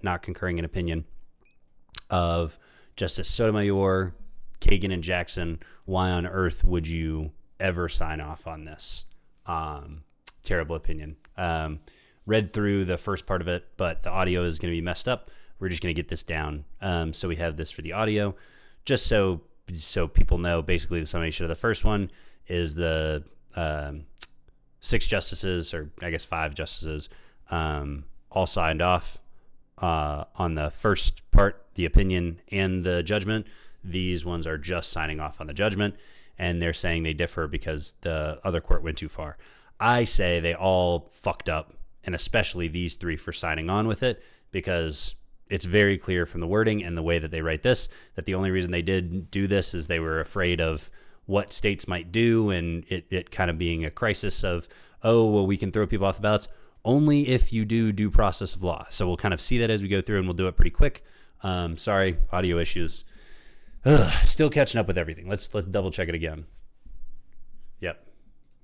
not concurring in opinion of Justice Sotomayor, Kagan, and Jackson. Why on earth would you ever sign off on this? Terrible opinion. Read through the first part of it, but the audio is going to be messed up. We're just going to get this down. So we have this for the audio, just so people know. Basically, the summation of the first one is the 6 justices, or I guess 5 justices, all signed off on the first part, the opinion and the judgment. These ones are just signing off on the judgment, and they're saying they differ because the other court went too far. I say they all fucked up, and especially these 3 for signing on with it, because it's very clear from the wording and the way that they write this that the only reason they did do this is they were afraid of what states might do, and it kind of being a crisis of, oh, well, we can throw people off the ballots only if you do due process of law. So we'll kind of see that as we go through, and we'll do it pretty quick. Sorry, audio issues. Still catching up with everything. Let's double check it again. Yep,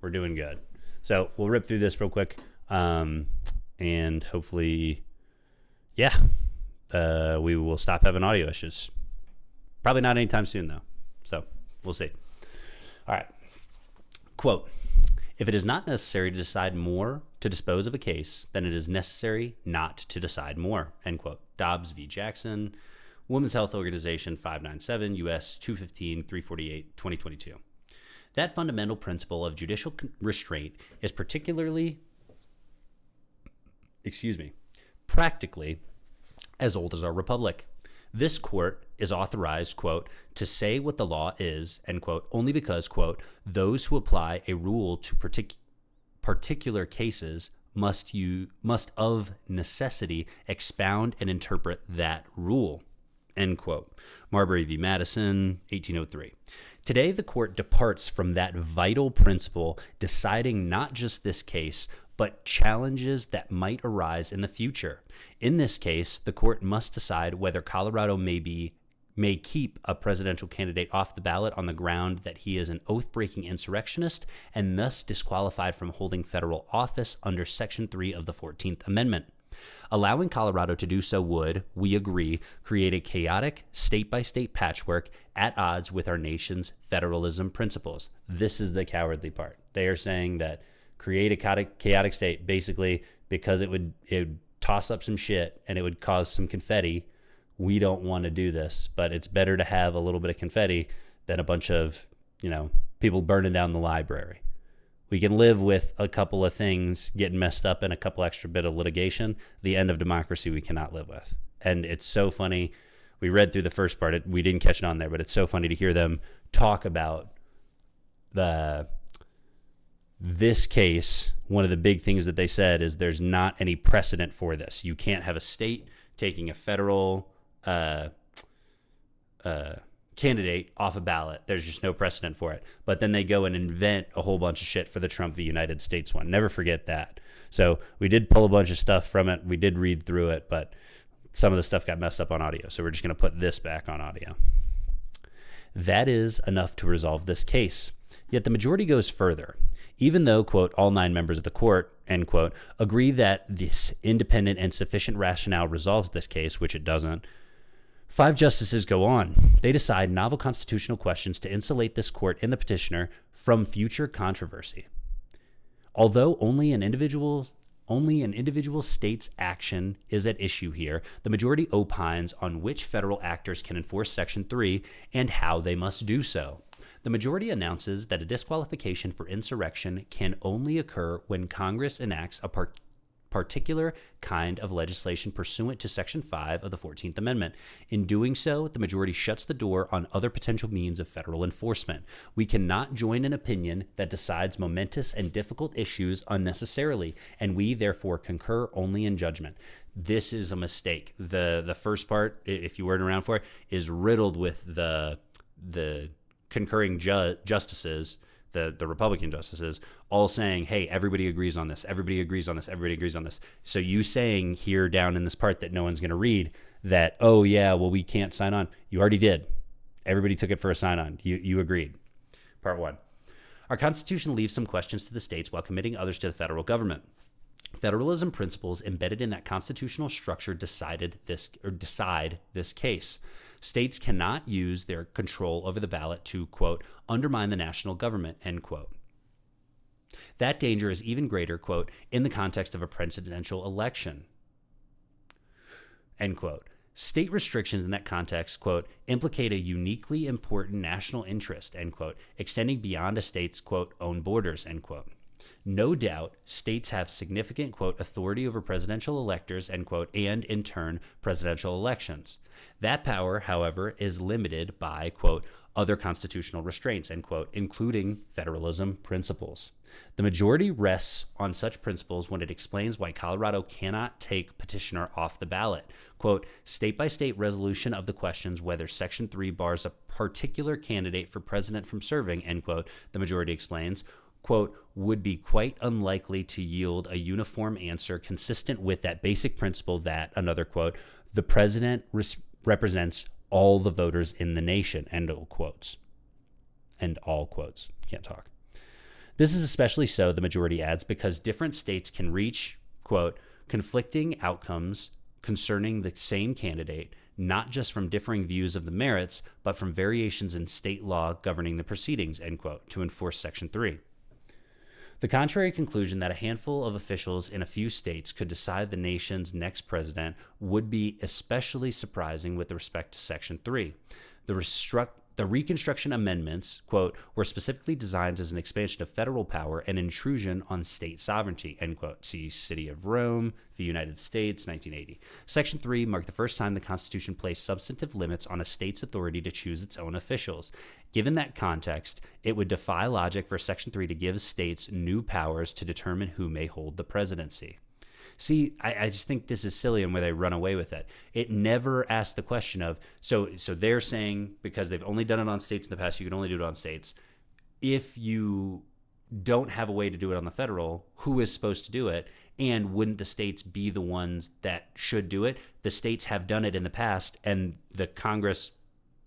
we're doing good. So we'll rip through this real quick, and hopefully, we will stop having audio issues. Probably not anytime soon, though. So we'll see. All right. Quote, "If it is not necessary to decide more to dispose of a case, then it is necessary not to decide more." End quote. Dobbs v. Jackson, Women's Health Organization 597, U.S. 215, 348, 2022. That fundamental principle of judicial restraint is practically as old as our republic. This court is authorized, quote, to say what the law is, end quote, only because, quote, those who apply a rule to particular cases must of necessity expound and interpret that rule, end quote. Marbury v. Madison, 1803. Today, the court departs from that vital principle, deciding not just this case, but challenges that might arise in the future. In this case, the court must decide whether Colorado may keep a presidential candidate off the ballot on the ground that he is an oath-breaking insurrectionist and thus disqualified from holding federal office under Section 3 of the 14th Amendment. Allowing Colorado to do so would, we agree, create a chaotic state-by-state patchwork at odds with our nation's federalism principles. This is the cowardly part. They are saying that create a chaotic state, basically because it would toss up some shit and it would cause some confetti. We don't want to do this, but it's better to have a little bit of confetti than a bunch of, people burning down the library. We can live with a couple of things getting messed up and a couple extra bit of litigation. The end of democracy we cannot live with. And it's so funny. We read through the first part. We didn't catch it on there, but it's so funny to hear them talk about this case. One of the big things that they said is there's not any precedent for this. You can't have a state taking a federal candidate off a ballot. There's just no precedent for it. But then they go and invent a whole bunch of shit for the Trump v. United States one. Never forget that. So we did pull a bunch of stuff from it. We did read through it, but some of the stuff got messed up on audio. So we're just going to put this back on audio. That is enough to resolve this case. Yet the majority goes further. Even though, quote, all 9 members of the court, end quote, agree that this independent and sufficient rationale resolves this case, which it doesn't, 5 justices go on. They decide novel constitutional questions to insulate this court and the petitioner from future controversy. Although only an individual state's action is at issue here, the majority opines on which federal actors can enforce Section 3 and how they must do so. The majority announces that a disqualification for insurrection can only occur when Congress enacts a particular kind of legislation pursuant to Section 5 of the 14th Amendment. In doing so, the majority shuts the door on other potential means of federal enforcement. We cannot join an opinion that decides momentous and difficult issues unnecessarily, and we therefore concur only in judgment. This is a mistake. The first part, if you weren't around for it, is riddled with the concurring justices, the Republican justices, all saying, hey, everybody agrees on this, everybody agrees on this, everybody agrees on this. So you saying here down in this part that no one's going to read that, oh, yeah, well, we can't sign on. You already did. Everybody took it for a sign on. You agreed. Part 1. Our Constitution leaves some questions to the states while committing others to the federal government. Federalism principles embedded in that constitutional structure decide this case. States cannot use their control over the ballot to, quote, undermine the national government, end quote. That danger is even greater, quote, in the context of a presidential election, end quote. State restrictions in that context, quote, implicate a uniquely important national interest, end quote, extending beyond a state's, quote, own borders, end quote. No doubt, states have significant, quote, authority over presidential electors, end quote, and in turn, presidential elections. That power, however, is limited by, quote, other constitutional restraints, end quote, including federalism principles. The majority rests on such principles when it explains why Colorado cannot take petitioner off the ballot. Quote, state-by-state resolution of the questions whether Section 3 bars a particular candidate for president from serving, end quote, the majority explains, quote, would be quite unlikely to yield a uniform answer consistent with that basic principle that, another quote, the president represents all the voters in the nation, end all quotes. End all quotes. Can't talk. This is especially so, the majority adds, because different states can reach, quote, conflicting outcomes concerning the same candidate, not just from differing views of the merits, but from variations in state law governing the proceedings, end quote, to enforce Section 3. The contrary conclusion that a handful of officials in a few states could decide the nation's next president would be especially surprising with respect to Section 3. The Reconstruction Amendments, quote, were specifically designed as an expansion of federal power and intrusion on state sovereignty, end quote. See City of Rome, the United States, 1980. Section 3 marked the first time the Constitution placed substantive limits on a state's authority to choose its own officials. Given that context, it would defy logic for Section 3 to give states new powers to determine who may hold the presidency. See, I just think this is silly and where they run away with it. It never asked the question of, so they're saying, because they've only done it on states in the past, you can only do it on states. If you don't have a way to do it on the federal, who is supposed to do it? And wouldn't the states be the ones that should do it? The states have done it in the past, and the Congress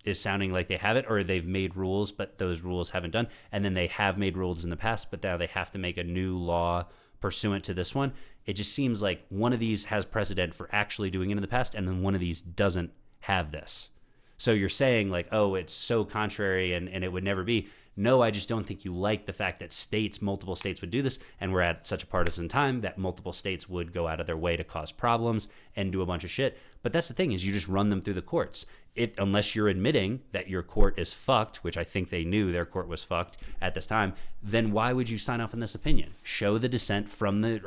is sounding like they have it, or they've made rules, but those rules haven't done. And then they have made rules in the past, but now they have to make a new law pursuant to this one. It just seems like one of these has precedent for actually doing it in the past, and then one of these doesn't have this. So you're saying like, oh, it's so contrary and it would never be. No, I just don't think you like the fact that multiple states would do this, and we're at such a partisan time that multiple states would go out of their way to cause problems and do a bunch of shit. But that's the thing, is you just run them through the courts. Unless you're admitting that your court is fucked, which I think they knew their court was fucked at this time, then why would you sign off on this opinion? Show the dissent from the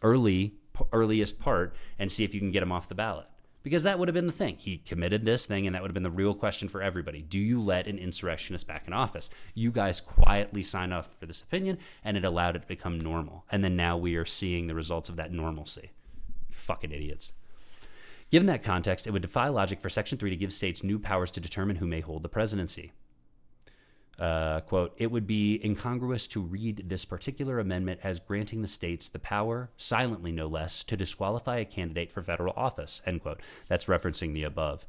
earliest part and see if you can get him off the ballot. Because that would have been the thing. He committed this thing, and that would have been the real question for everybody. Do you let an insurrectionist back in office? You guys quietly signed off for this opinion, and it allowed it to become normal. And then now we are seeing the results of that normalcy. Fucking idiots. Given that context, it would defy logic for Section 3 to give states new powers to determine who may hold the presidency. Quote, it would be incongruous to read this particular amendment as granting the states the power, silently no less, to disqualify a candidate for federal office, end quote. That's referencing the above.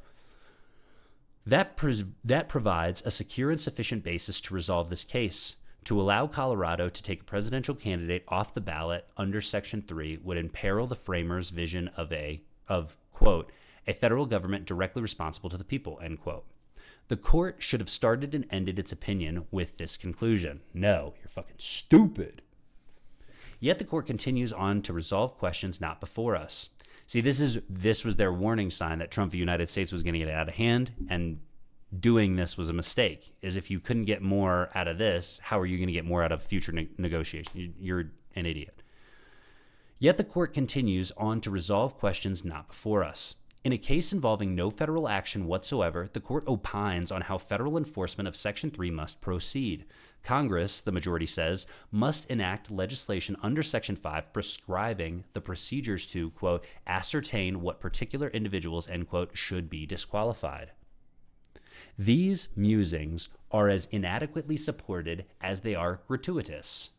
That provides a secure and sufficient basis to resolve this case. To allow Colorado to take a presidential candidate off the ballot under Section 3 would imperil the framers' vision of, quote, a federal government directly responsible to the people, end quote. The court should have started and ended its opinion with this conclusion. No, you're fucking stupid. Yet the court continues on to resolve questions not before us. See, this was their warning sign that Trump v. United States was going to get out of hand, and doing this was a mistake. Is if you couldn't get more out of this, how are you going to get more out of future negotiations? You're an idiot. Yet the court continues on to resolve questions not before us. In a case involving no federal action whatsoever, the court opines on how federal enforcement of Section 3 must proceed. Congress, the majority says, must enact legislation under Section 5 prescribing the procedures to, quote, ascertain what particular individuals, end quote, should be disqualified. These musings are as inadequately supported as they are gratuitous.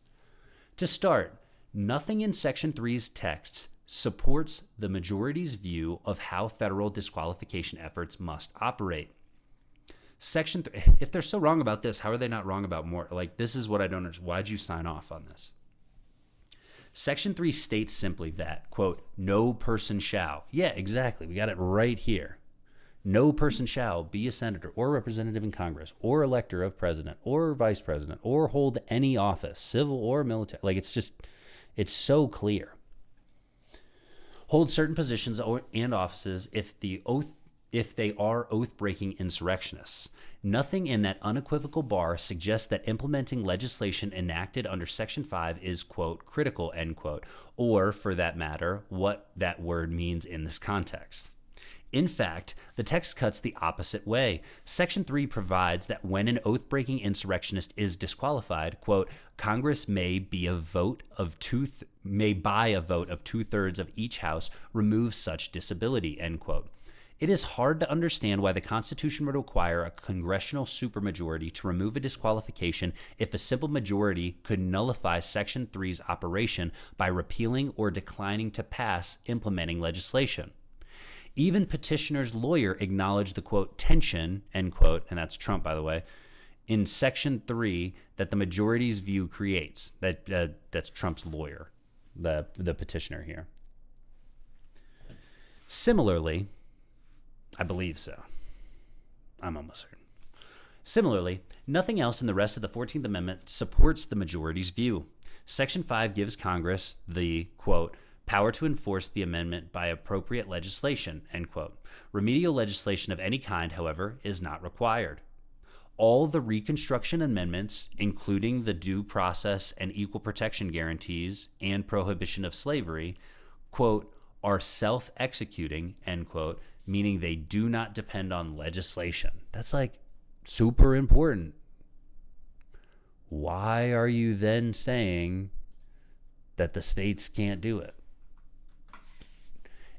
To start, nothing in Section 3's texts supports the majority's view of how federal disqualification efforts must operate. Section 3, if they're so wrong about this, how are they not wrong about more? Like, this is what I don't understand. Why'd you sign off on this? Section 3 states simply that, quote, no person shall. Yeah, exactly. We got it right here. No person shall be a senator or representative in Congress or elector of president or vice president or hold any office, civil or military. Like, it's so clear. Hold certain positions and offices if they are oath-breaking insurrectionists. Nothing in that unequivocal bar suggests that implementing legislation enacted under Section 5 is, quote, critical, end quote, or, for that matter, what that word means in this context. In fact, the text cuts the opposite way. Section 3 provides that when an oath-breaking insurrectionist is disqualified, quote, Congress may by a vote of 2/3 of each house remove such disability, end quote. It is hard to understand why the Constitution would require a congressional supermajority to remove a disqualification if a simple majority could nullify Section 3's operation by repealing or declining to pass implementing legislation. Even petitioner's lawyer acknowledged the, quote, tension, end quote, and that's Trump, by the way, in Section 3 that the majority's view creates. That's Trump's lawyer, the petitioner here. Similarly, I believe so. I'm almost certain. Similarly, nothing else in the rest of the 14th Amendment supports the majority's view. Section 5 gives Congress the, quote, power to enforce the amendment by appropriate legislation, end quote. Remedial legislation of any kind, however, is not required. All the Reconstruction amendments, including the due process and equal protection guarantees and prohibition of slavery, quote, are self-executing, end quote, meaning they do not depend on legislation. That's like super important. Why are you then saying that the states can't do it?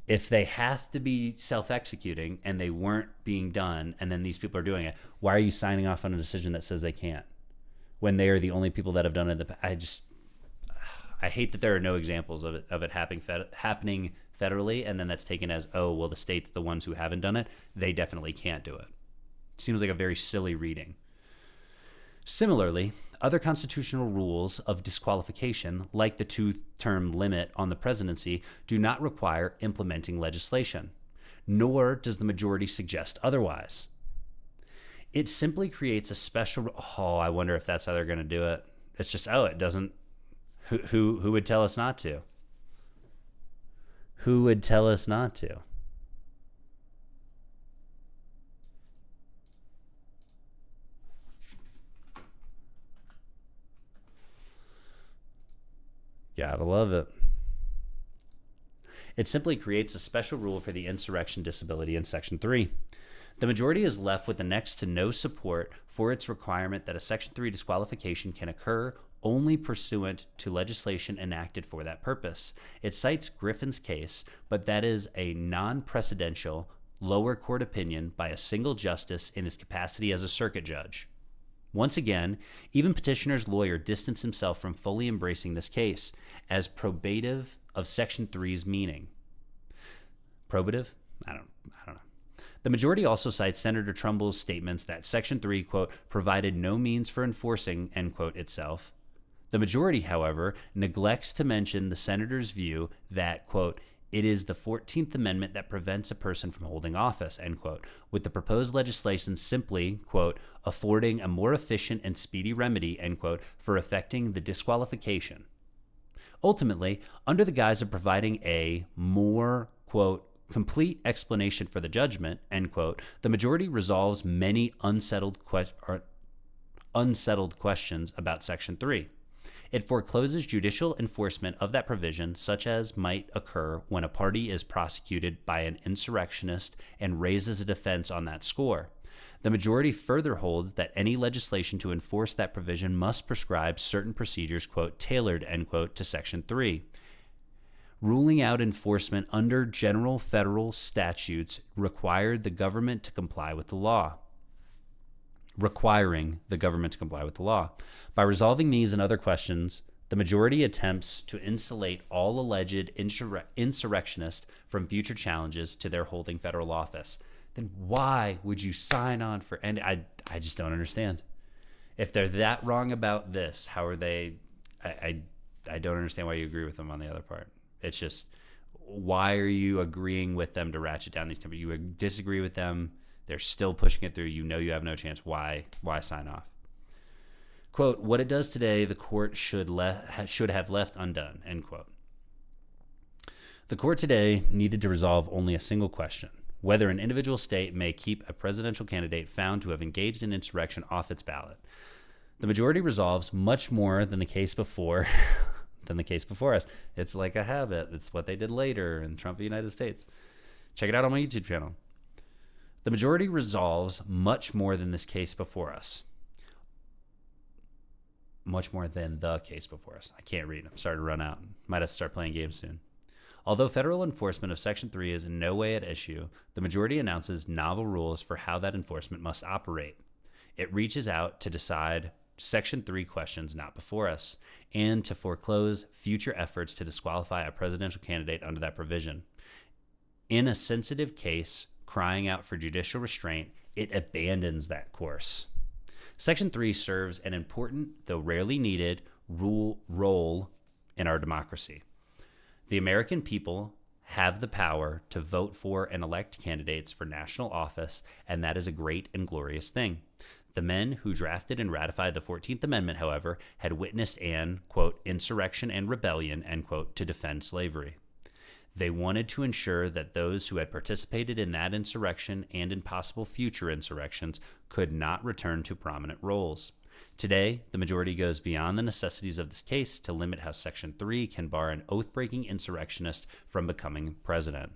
If they have to be self-executing and they weren't being done and then these people are doing it, why are you signing off on a decision that says they can't when they are the only people that have done it? I hate that there are no examples of it happening federally, and then that's taken as, oh, well, the states, the ones who haven't done it, they definitely can't do it. It seems like a very silly reading. Similarly, other constitutional rules of disqualification, like the 2-term limit on the presidency, do not require implementing legislation, nor does the majority suggest otherwise. It simply creates a special, I wonder if that's how they're going to do it. It's just, it doesn't. Who would tell us not to? Who would tell us not to? Gotta love it. It simply creates a special rule for the insurrection disability in Section 3. The majority is left with the next to no support for its requirement that a Section 3 disqualification can occur only pursuant to legislation enacted for that purpose. It cites Griffin's case, but that is a non-precedential lower court opinion by a single justice in his capacity as a circuit judge. Once again, even petitioner's lawyer distanced himself from fully embracing this case as probative of Section 3's meaning. Probative? I don't know. The majority also cites Senator Trumbull's statements that Section 3, quote, provided no means for enforcing, end quote, itself. The majority, however, neglects to mention the senator's view that, quote, it is the 14th Amendment that prevents a person from holding office, end quote, with the proposed legislation simply, quote, affording a more efficient and speedy remedy, end quote, for effecting the disqualification. Ultimately, under the guise of providing a more, quote, complete explanation for the judgment, end quote, the majority resolves many unsettled questions about Section 3. It forecloses judicial enforcement of that provision, such as might occur when a party is prosecuted by an insurrectionist and raises a defense on that score. The majority further holds that any legislation to enforce that provision must prescribe certain procedures, quote, tailored, end quote, to Section 3. Ruling out enforcement under general federal statutes requiring the government to comply with the law. By resolving these and other questions, the majority attempts to insulate all alleged insurrectionists from future challenges to their holding federal office. Then why would you sign on for any? I just don't understand. If they're that wrong about this, how are they? I don't understand why you agree with them on the other part. It's just, why are you agreeing with them to ratchet down these temperatures? You disagree with them. They're still pushing it through. You know you have no chance. Why sign off? Quote, what it does today, the court should have left undone, end quote. The court today needed to resolve only a single question: whether an individual state may keep a presidential candidate found to have engaged in insurrection off its ballot. The majority resolves much more than the case before us. It's like a habit. It's what they did later in Trump v. United States. Check it out on my YouTube channel. The majority resolves much more than this case before us. Much more than the case before us. I can't read. I'm starting to run out. Might have to start playing games soon. Although federal enforcement of Section 3 is in no way at issue, the majority announces novel rules for how that enforcement must operate. It reaches out to decide Section 3 questions not before us, and to foreclose future efforts to disqualify a presidential candidate under that provision. In a sensitive case crying out for judicial restraint, it abandons that course. Section 3 serves an important, though rarely needed, role in our democracy. The American people have the power to vote for and elect candidates for national office, and that is a great and glorious thing. The men who drafted and ratified the 14th Amendment, however, had witnessed an, quote, insurrection and rebellion, end quote, to defend slavery. They wanted to ensure that those who had participated in that insurrection and in possible future insurrections could not return to prominent roles. Today, the majority goes beyond the necessities of this case to limit how Section 3 can bar an oath-breaking insurrectionist from becoming president.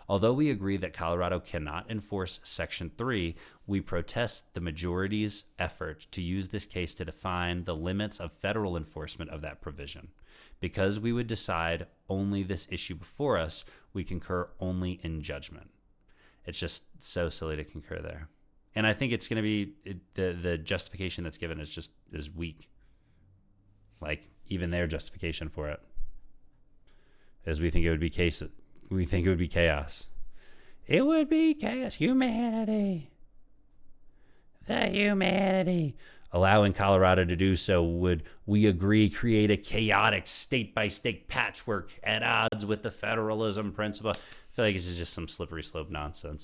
Although we agree that Colorado cannot enforce Section 3, we protest the majority's effort to use this case to define the limits of federal enforcement of that provision. Because we would decide only this issue before us, we concur only in judgment. It's just so silly to concur there. And I think it's going to be, the justification that's given is weak. Like, even their justification for it is we think it would be chaos. It would be chaos. Humanity. The humanity. Allowing Colorado to do so would, we agree, create a chaotic state-by-state patchwork at odds with the federalism principle. I feel like this is just some slippery slope nonsense.